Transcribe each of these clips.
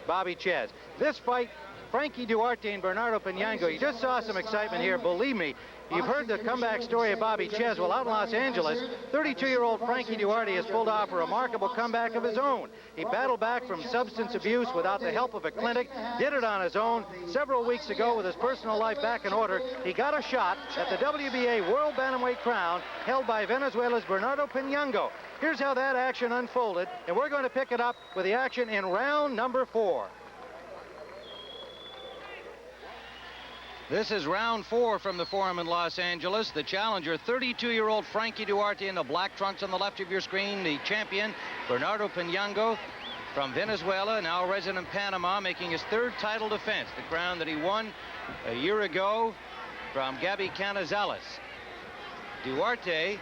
Bobby Chez. This fight, Frankie Duarte and Bernardo Pinango, you just saw some excitement here. Believe me, you've heard the comeback story of Bobby Chez. Well, out in Los Angeles, 32-year-old Frankie Duarte has pulled off a remarkable comeback of his own. He battled back from substance abuse without the help of a clinic, did it on his own. Several weeks ago, with his personal life back in order, he got a shot at the WBA World Bantamweight crown held by Venezuela's Bernardo Pinango. Here's how that action unfolded, and we're going to pick it up with the action in round number 4. This is round 4 from the Forum in Los Angeles. The challenger, 32-year-old Frankie Duarte in the black trunks on the left of your screen. The champion, Bernardo Pinango from Venezuela, now resident in Panama, making his 3rd title defense, the crown that he won a year ago from Gabi Canizales. Duarte,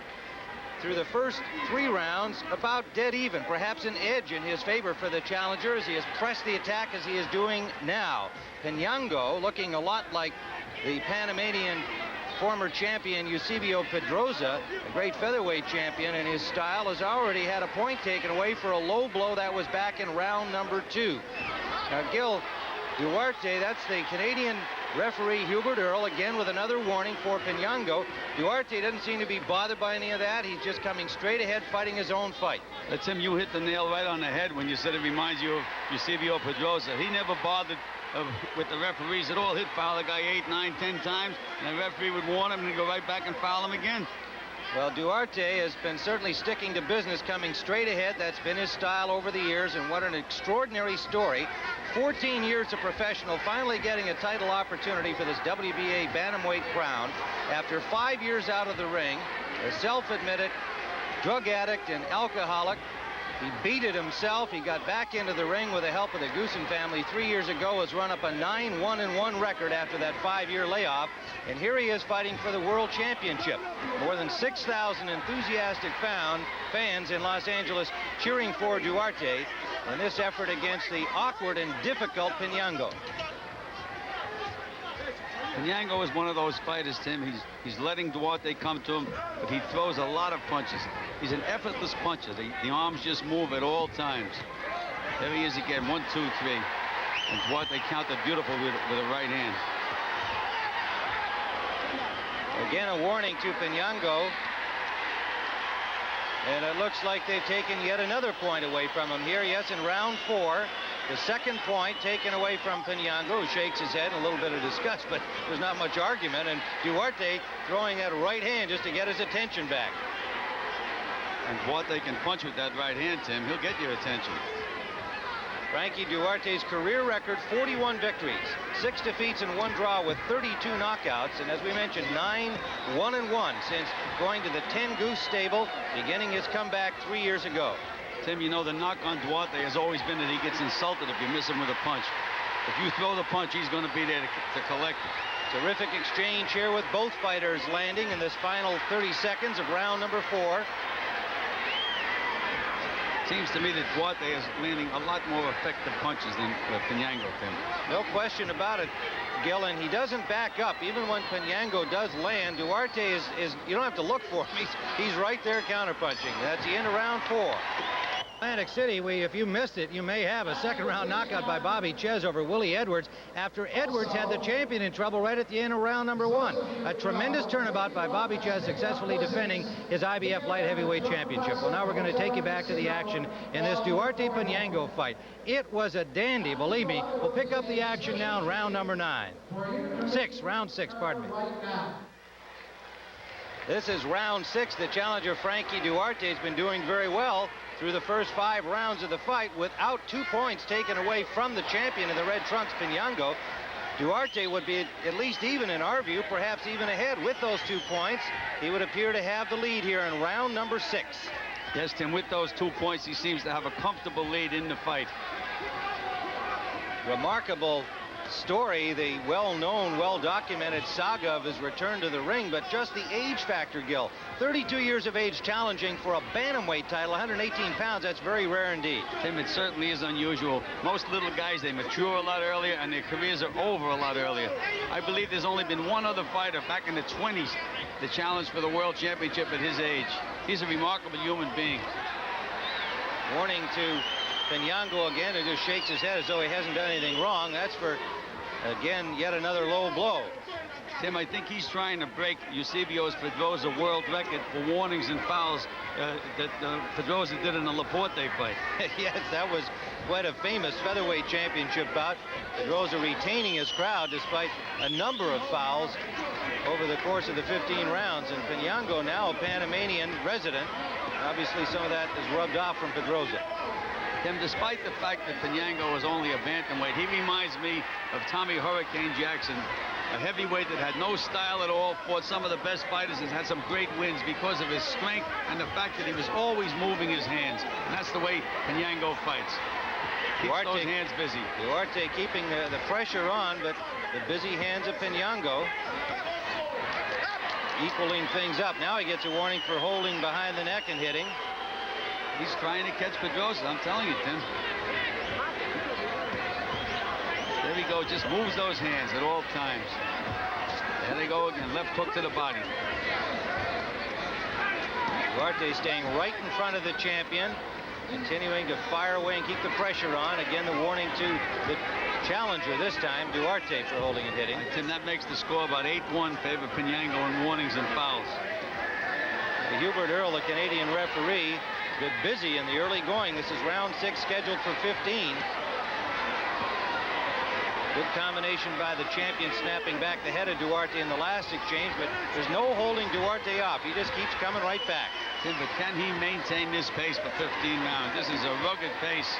through the first 3 rounds, about dead even, perhaps an edge in his favor for the challenger as he has pressed the attack as he is doing now. Pinango, looking a lot like the Panamanian former champion Eusebio Pedroza, a great featherweight champion in his style, has already had a point taken away for a low blow that was back in round number 2. Now, Gil, Duarte, that's the Canadian referee Hubert Earl, again with another warning for Pinango. Duarte doesn't seem to be bothered by any of that. He's just coming straight ahead, fighting his own fight. Tim, you hit the nail right on the head when you said it reminds you of Eusebio Pedroza. He never bothered with the referees at all. He'd foul the guy 8, 9, 10 times, and the referee would warn him and he'd go right back and foul him again. Well, Duarte has been certainly sticking to business, coming straight ahead. That's been his style over the years, and what an extraordinary story. 14 years of professional, finally getting a title opportunity for this WBA bantamweight crown after 5 years out of the ring. A self-admitted drug addict and alcoholic. He beat it himself. He got back into the ring with the help of the Goosen family 3 years ago, has run up a 9-1-1 record after that 5-year layoff. And here he is fighting for the World Championship. More than 6,000 enthusiastic fans in Los Angeles cheering for Duarte in this effort against the awkward and difficult Pinango. Pinango is one of those fighters, Tim. He's letting Duarte come to him, but he throws a lot of punches. He's an effortless puncher. The arms just move at all times. There he is again, 1, 2, 3. And Duarte countered beautiful with a right hand. Again, a warning to Pinango. And it looks like they've taken yet another point away from him here. Yes, in round 4. The second point taken away from Pinango, who shakes his head in a little bit of disgust, but there's not much argument. And Duarte throwing that right hand just to get his attention back. And Duarte can punch with that right hand, Tim. He'll get your attention. Frankie Duarte's career record, 41 victories, 6 defeats and 1 draw with 32 knockouts. And as we mentioned, 9-1-1 since going to the 10 Goose stable, beginning his comeback 3 years ago. Tim, you know, the knock on Duarte has always been that he gets insulted if you miss him with a punch. If you throw the punch, he's going to be there to collect it. Terrific exchange here with both fighters landing in this final 30 seconds of round number 4. Seems to me that Duarte is landing a lot more effective punches than Pinango, Tim. No question about it, Gil, and he doesn't back up. Even when Pinango does land, Duarte is you don't have to look for him. He's right there counterpunching. That's the end of round 4. Atlantic City, if you missed it, you may have a second-round knockout by Bobby Chez over Willie Edwards after Edwards had the champion in trouble right at the end of round number 1. A tremendous turnabout by Bobby Chez, successfully defending his IBF light heavyweight championship. Well, now we're going to take you back to the action in this Duarte-Pinango fight. It was a dandy, believe me. We'll pick up the action now in round number 9. Round 6, pardon me. This is round 6. The challenger, Frankie Duarte, has been doing very well through the first 5 rounds of the fight without 2 points taken away from the champion in the red trunks, Pinango. Duarte would be at least even in our view, perhaps even ahead with those 2 points. He would appear to have the lead here in round number 6. Yes, Tim, with those 2 points, he seems to have a comfortable lead in the fight. Remarkable story, the well-known, well-documented saga of his return to the ring, but just the age factor, Gil. 32 years of age challenging for a bantamweight title, 118 pounds. That's very rare indeed. Tim, it certainly is unusual. Most little guys, they mature a lot earlier and their careers are over a lot earlier. I believe there's only been one other fighter back in the 20s to challenge for the world championship at his age. He's a remarkable human being. Warning to Pinango again, who just shakes his head as though he hasn't done anything wrong. That's for, again, yet another low blow. Tim, I think he's trying to break Eusebio Pedrosa world record for warnings and fouls that Pedrosa did in the Laporte fight. Yes, that was quite a famous featherweight championship bout. Pedrosa retaining his crowd despite a number of fouls over the course of the 15 rounds. And Pinango, now a Panamanian resident, obviously some of that is rubbed off from Pedrosa. Tim, despite the fact that Pinango is only a bantamweight, he reminds me of Tommy Hurricane Jackson, a heavyweight that had no style at all, fought some of the best fighters and had some great wins because of his strength and the fact that he was always moving his hands. And that's the way Pinango fights. Keeps those hands busy. Duarte keeping the pressure on, but the busy hands of Pinango equaling things up. Now he gets a warning for holding behind the neck and hitting. He's trying to catch Pedrosa, I'm telling you, Tim. There we go, just moves those hands at all times. There they go again, left hook to the body. Duarte staying right in front of the champion, continuing to fire away and keep the pressure on. Again, the warning to the challenger this time, Duarte, for holding and hitting. Tim, that makes the score about 8-1 favor Pinango in warnings and fouls. Hubert Earl, the Canadian referee, been busy in the early going. This is round 6, scheduled for 15. Good combination by the champion, snapping back the head of Duarte in the last exchange, but there's no holding Duarte off. He just keeps coming right back. Tim, but can he maintain this pace for 15 rounds? This is a rugged pace.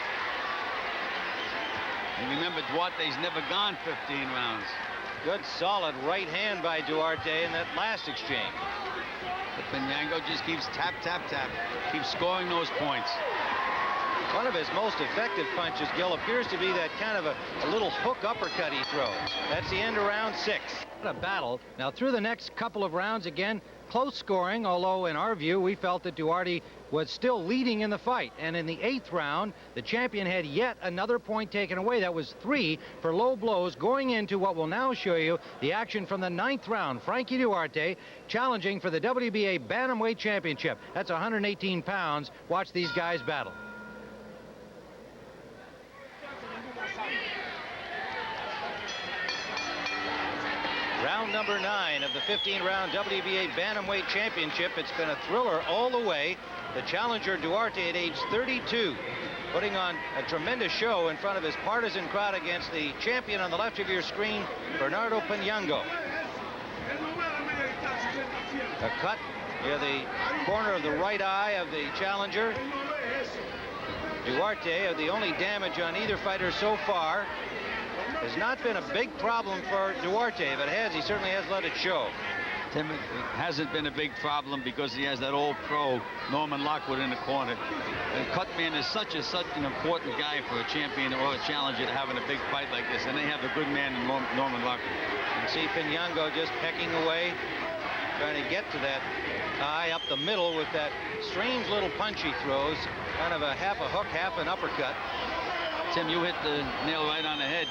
And remember, Duarte's never gone 15 rounds. Good, solid right hand by Duarte in that last exchange. But Pinango just keeps tap, tap, tap, keeps scoring those points. One of his most effective punches, Gil, appears to be that kind of a little hook uppercut he throws. That's the end of round 6. What a battle. Now through the next couple of rounds, again, close scoring, although in our view, we felt that Duarte was still leading in the fight. And in the 8th round, the champion had yet another point taken away. That was 3 for low blows, going into what we'll now show you, the action from the 9th round. Frankie Duarte challenging for the WBA Bantamweight Championship. That's 118 pounds. Watch these guys battle. Round number 9 of the 15-round WBA Bantamweight Championship. It's been a thriller all the way. The challenger Duarte at age 32, putting on a tremendous show in front of his partisan crowd against the champion on the left of your screen, Bernardo Pinango. A cut near the corner of the right eye of the challenger. Duarte, the only damage on either fighter so far, has not been a big problem for Duarte. If it has, he certainly has let it show. Tim, it hasn't been a big problem because he has that old pro, Norman Lockwood, in the corner. And Cutman is such an important guy for a champion or a challenger to have in a big fight like this. And they have a good man in Norman Lockwood. You see Pinango just pecking away, trying to get to that eye up the middle with that strange little punch he throws. Kind of a half a hook, half an uppercut. Tim, you hit the nail right on the head.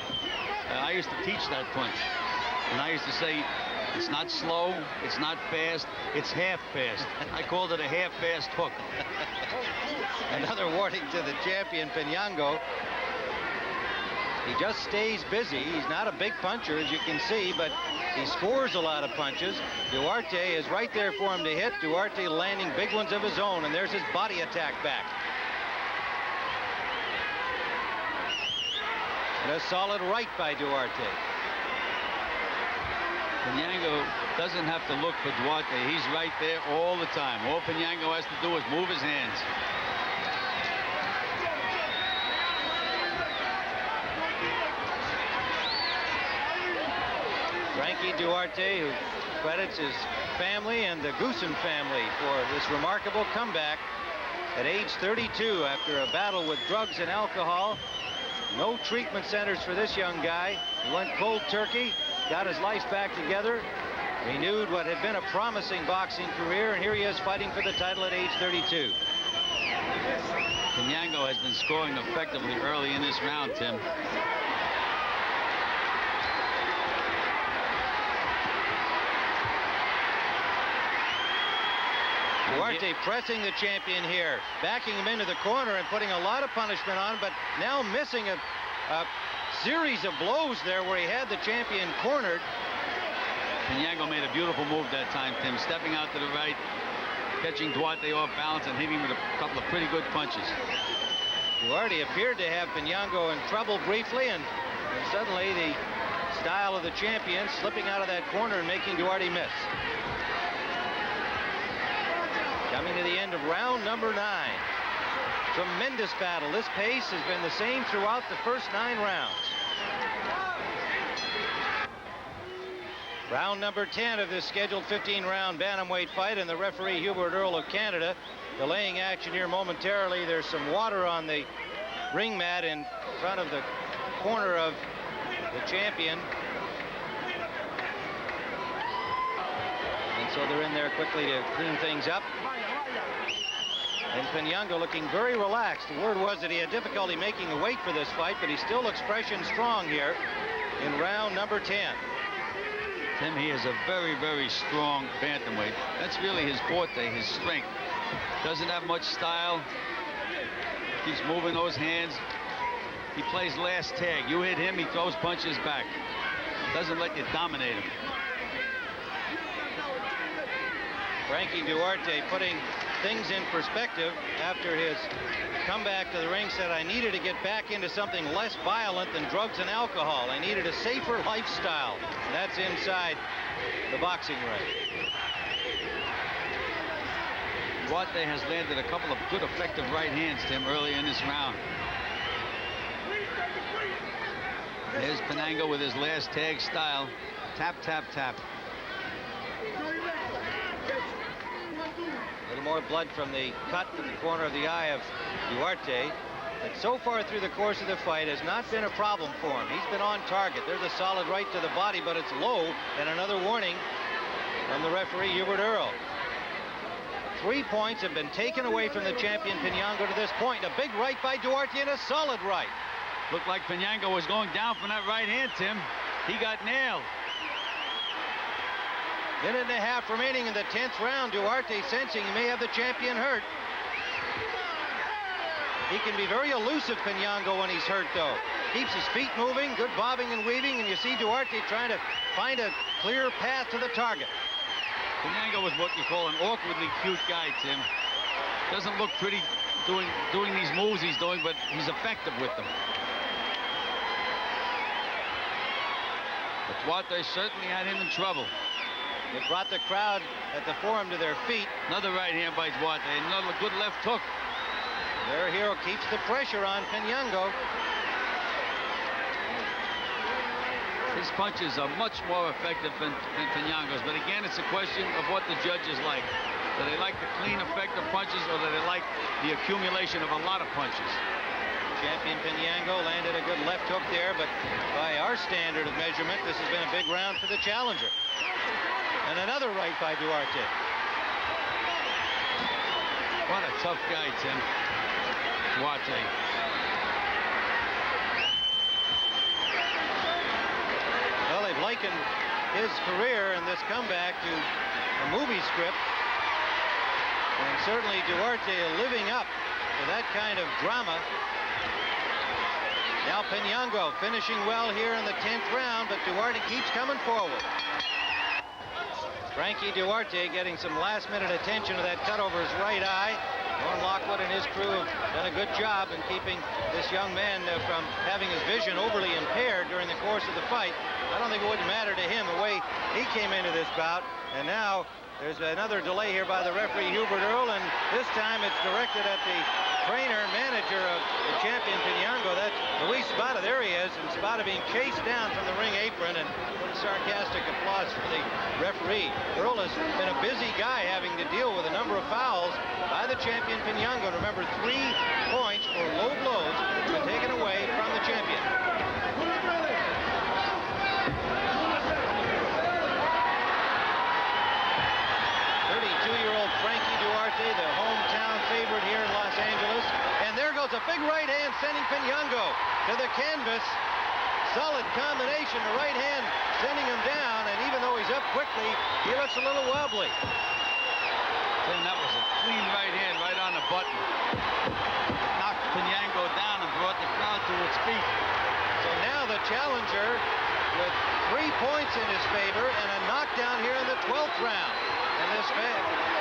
I used to teach that punch. And I used to say, it's not slow, it's not fast, it's half fast. I called it a half-fast hook. Another warning to the champion, Pinango. He just stays busy. He's not a big puncher, as you can see, but he scores a lot of punches. Duarte is right there for him to hit. Duarte landing big ones of his own, and there's his body attack back. And a solid right by Duarte. Pinango doesn't have to look for Duarte. He's right there all the time. All Pinango has to do is move his hands. Frankie Duarte, who credits his family and the Goosen family for this remarkable comeback at age 32 after a battle with drugs and alcohol. No treatment centers for this young guy. He went cold turkey, got his life back together, renewed what had been a promising boxing career, and here he is fighting for the title at age 32. Pinango has been scoring effectively early in this round, Tim. Duarte pressing the champion here, backing him into the corner and putting a lot of punishment on, but now missing a series of blows there where he had the champion cornered. Pinango made a beautiful move that time, Tim, stepping out to the right, catching Duarte off balance and hitting him with a couple of pretty good punches. Duarte appeared to have Pinango in trouble briefly, and suddenly the style of the champion slipping out of that corner and making Duarte miss. Coming to the end of round number 9. Tremendous battle. This pace has been the same throughout the first 9 rounds. Round number 10 of this scheduled 15-round bantamweight fight, and the referee Hubert Earl of Canada delaying action here momentarily. There's some water on the ring mat in front of the corner of the champion. And so they're in there quickly to clean things up. And Pinango looking very relaxed. The word was that he had difficulty making the weight for this fight, but he still looks fresh and strong here in round number 10. Tim, he is a very, very strong bantamweight. That's really his forte, his strength. Doesn't have much style. Keeps moving those hands. He plays last tag. You hit him, he throws punches back. Doesn't let you dominate him. Frankie Duarte putting things in perspective after his comeback to the ring. Said, I needed to get back into something less violent than drugs and alcohol. I needed a safer lifestyle. And that's inside the boxing ring. Duarte has landed a couple of good effective right hands, Tim, early in this round. There's Pinango with his last tag style. Tap, tap, tap. A little more blood from the cut in the corner of the eye of Duarte. But so far through the course of the fight has not been a problem for him. He's been on target. There's a solid right to the body, but it's low, and another warning from the referee, Hubert Earl. 3 points have been taken away from the champion Pinango to this point. A big right by Duarte and a solid right. Looked like Pinango was going down from that right hand, Tim. He got nailed. Minute and a half remaining in the 10th round. Duarte sensing he may have the champion hurt. He can be very elusive, Pinango, when he's hurt, though. Keeps his feet moving, good bobbing and weaving, and you see Duarte trying to find a clear path to the target. Pinango was what you call an awkwardly cute guy, Tim. Doesn't look pretty doing these moves he's doing, but he's effective with them. But Duarte certainly had him in trouble. It brought the crowd at the Forum to their feet. Another right hand by Duarte, another good left hook. Their hero keeps the pressure on Pinango. His punches are much more effective than Pinango's, but again, it's a question of what the judges like. Do they like the clean, effective punches, or do they like the accumulation of a lot of punches? Champion Pinango landed a good left hook there, but by our standard of measurement, this has been a big round for the challenger. And another right by Duarte. What a tough guy, Tim. Duarte. Well, they've likened his career and this comeback to a movie script. And certainly Duarte living up to that kind of drama. Now Pinango finishing well here in the 10th round, but Duarte keeps coming forward. Frankie Duarte getting some last-minute attention to that cut over his right eye. Norm Lockwood and his crew have done a good job in keeping this young man from having his vision overly impaired during the course of the fight. I don't think it would matter to him the way he came into this bout. And now there's another delay here by the referee, Hubert Earl, and this time it's directed at the trainer and manager of the champion Pinango. That's Luis Spada. There he is, and Spada being chased down from the ring apron, and sarcastic applause for the referee. Earl has been a busy guy, having to deal with a number of fouls by the champion Pinango. Remember, 3 points for low blows have been taken away from the champion. 32-year-old Frankie Duarte, the hometown favorite here in Los Angeles. And there goes a big right hand sending Pinango to the canvas. Solid combination, the right hand sending him down, and even though he's up quickly, he looks a little wobbly. Then that was a clean right hand right on the button. Knocked Pinango down and brought the crowd to its feet. So now the challenger with 3 points in his favor and a knockdown here in the 12th round. And this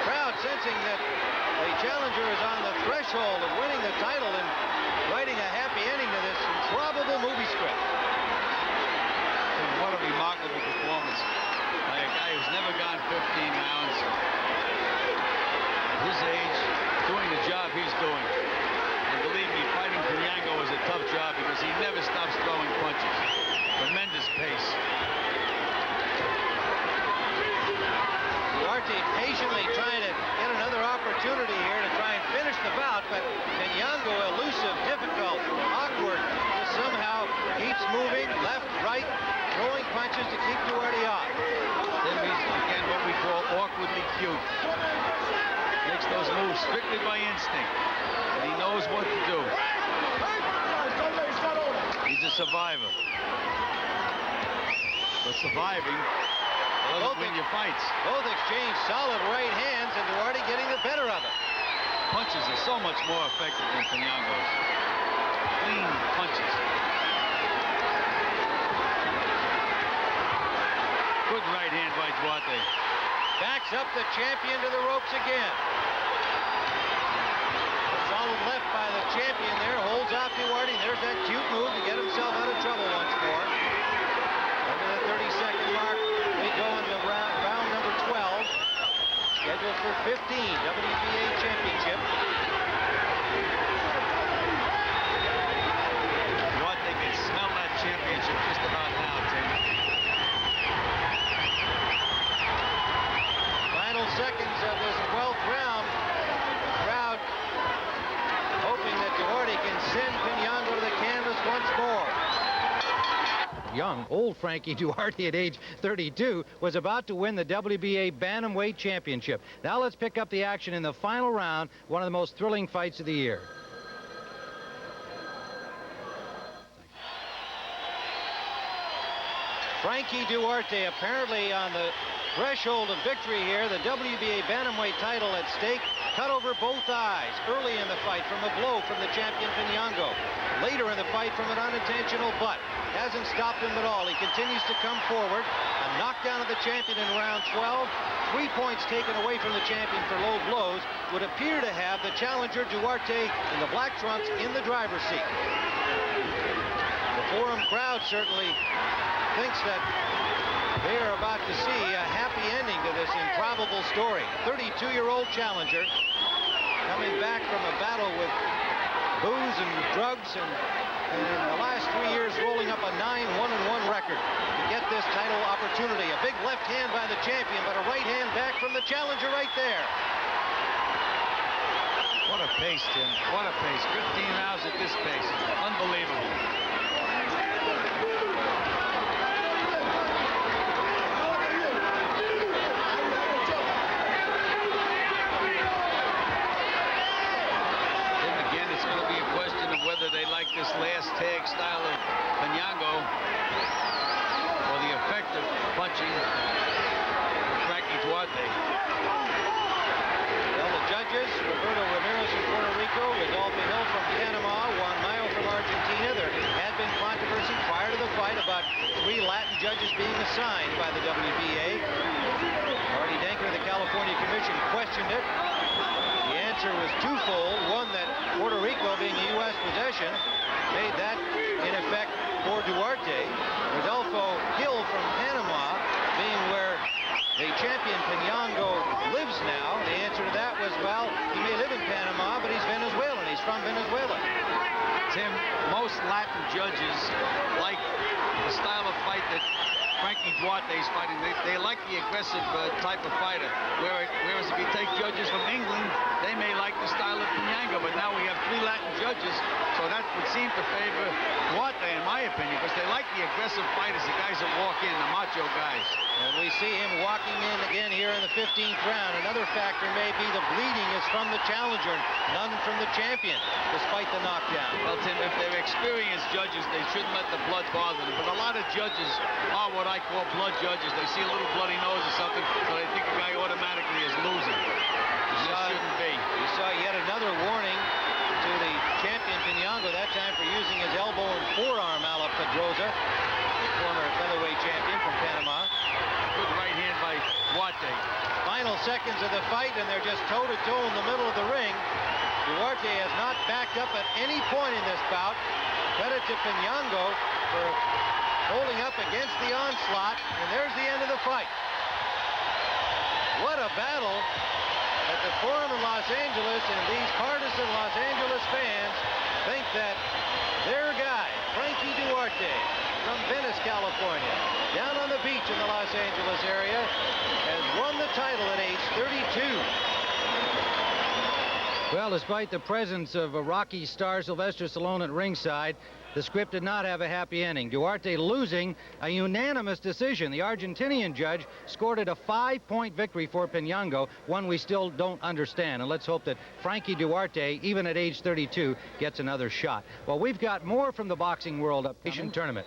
crowd sensing that the challenger is on the threshold of winning the title and writing a happy ending to this improbable movie script. And what a remarkable performance by a guy who's never gone 15 rounds. At his age, doing the job he's doing. And believe me, fighting Pinango is a tough job because he never stops throwing punches. Tremendous pace. Duarte patiently trying to get another opportunity here to try and finish the bout, but Pinango, elusive, difficult, awkward, just somehow keeps moving left, right, throwing punches to keep Duarte off. Then he's, again, what we call awkwardly cute. Makes those moves strictly by instinct. And he knows what to do. He's a survivor. But surviving doesn't win your fights. Both exchange solid right hands, and Duarte getting the better of it. Punches are so much more effective than Pinango's. Clean punches. Good right hand by Duarte. Backs up the champion to the ropes again. A solid left by the champion there. Holds off Duarte. There's that cute move to get himself out of trouble once more. Under the 30-second mark, we go into round number 12. Scheduled for 15, WBA championship. Duarte can smell that championship just about now, Tim. Final seconds of this 12th round. The crowd hoping that Duarte can send Pinango to the canvas once more. Young, old Frankie Duarte at age 32 was about to win the WBA Bantamweight Championship. Now let's pick up the action in the final round, one of the most thrilling fights of the year. Frankie Duarte apparently on the threshold of victory here. The WBA Bantamweight title at stake. Cut over both eyes early in the fight from a blow from the champion Pinango. Later in the fight from an unintentional butt. Hasn't stopped him at all. He continues to come forward. A knockdown of the champion in round 12. 3 points taken away from the champion for low blows would appear to have the challenger Duarte in the black trunks in the driver's seat. The forum crowd certainly thinks that they are about to see a happy ending to this improbable story. 32-year-old challenger coming back from a battle with booze and drugs and in the last 3 years rolling up a 9-1-1 record to get this title opportunity. A big left hand by the champion, but a right hand back from the challenger right there. What a pace, Tim. What a pace. 15 rounds at this pace. Unbelievable. They like this last tag style of Pinango or the effective punching of Frankie Duarte. Well, the judges, Roberto Ramirez from Puerto Rico, Rodolfo Hill from Panama, Juan Mayo from Argentina. There had been controversy prior to the fight about 3 Latin judges being assigned by the WBA. Artie Denker of the California Commission questioned it. The answer was twofold. One, that Puerto Rico, being a U.S. possession, made that in effect for Duarte. Rodolfo Hill from Panama, being where the champion Pinango lives now, the answer to that was, well, he may live in Panama, but he's Venezuelan. He's from Venezuela. Tim, most Latin judges like the style of fight that Frankie Duarte is fighting. They like the aggressive type of fighter. Whereas if you take judges from England, they may like the style of Pinango. But now we have 3 Latin judges, so that would seem to favor Duarte, in my opinion, because they like the aggressive fighters, the guys that walk in, the macho guys. And we see him walking in again here in the 15th round. Another factor may be the bleeding is from the challenger, none from the champion, despite the knockdown. Well, Tim, if they're experienced judges, they shouldn't let the blood bother them. But a lot of judges are what I call blood judges. They see a little bloody nose or something, so they think the guy automatically is losing. It shouldn't be. You saw yet another warning to the champion Pinango, that time for using his elbow and forearm a la Pedrosa, the former featherweight champion from Panama. Good right hand by Duarte. Final seconds of the fight, and they're just toe-to-toe in the middle of the ring. Duarte has not backed up at any point in this bout. Credit to Pinango for holding up against the onslaught, and there's the end of the fight. What a battle at the Forum in Los Angeles, and these partisan Los Angeles fans think that their guy, Frankie Duarte, from Venice, California, down on the beach in the Los Angeles area, has won the title at age 32. Well, despite the presence of a Rocky star, Sylvester Stallone, at ringside, the script did not have a happy ending. Duarte losing a unanimous decision. The Argentinian judge scored it a 5-point victory for Pinango, one we still don't understand. And let's hope that Frankie Duarte, even at age 32, gets another shot. Well, we've got more from the boxing world up Asian tournament.